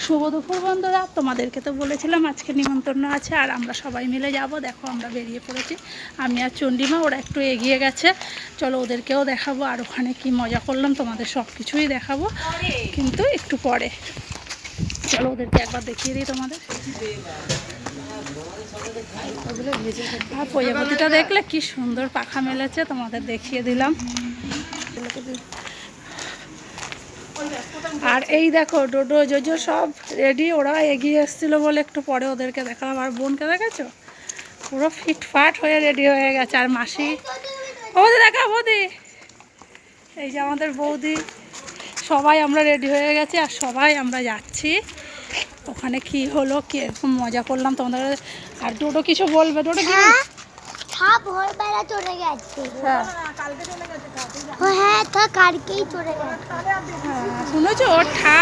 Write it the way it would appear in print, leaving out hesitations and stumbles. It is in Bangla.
শুভ দুপুর বন্ধুরা, তোমাদেরকে তো বলেছিলাম আজকে নিমন্ত্রণ আছে আর আমরা সবাই মিলে যাব। দেখো আমরা বেরিয়ে পড়েছি, আমি আর চণ্ডীমা। ওরা একটু এগিয়ে গেছে, চলো ওদেরকেও দেখাবো আর ওখানে কি মজা করলাম তোমাদের সব কিছুই দেখাবো, কিন্তু একটু পরে। চলো ওদেরকে একবার দেখিয়ে দিই তোমাদের। আর প্রজাপতিটা দেখলে কি সুন্দর পাখা মেলেছে, তোমাদের দেখিয়ে দিলাম। আর এই দেখো ডোডো জোজো সব রেডি, ওরা এগিয়ে এসেছিলো বলে একটু পরে ওদেরকে দেখালাম। আর বোনকে দেখেছো, পুরো ফিটফাট হয়ে রেডি হয়ে গেছে। আর মাসি, বৌদি দেখা, বৌদি, এই যে আমাদের বৌদি, সবাই আমরা রেডি হয়ে গেছি আর সবাই আমরা যাচ্ছি ওখানে। কি হলো, কি এরকম মজা করলাম তোমাদের। আর ডোডো কিছু বলবে? ডোডো কি ভোরবেলা চলে গেছে। হ্যাঁ, তো কালকেই চলে গেছে। শুনেছো ওর ঠা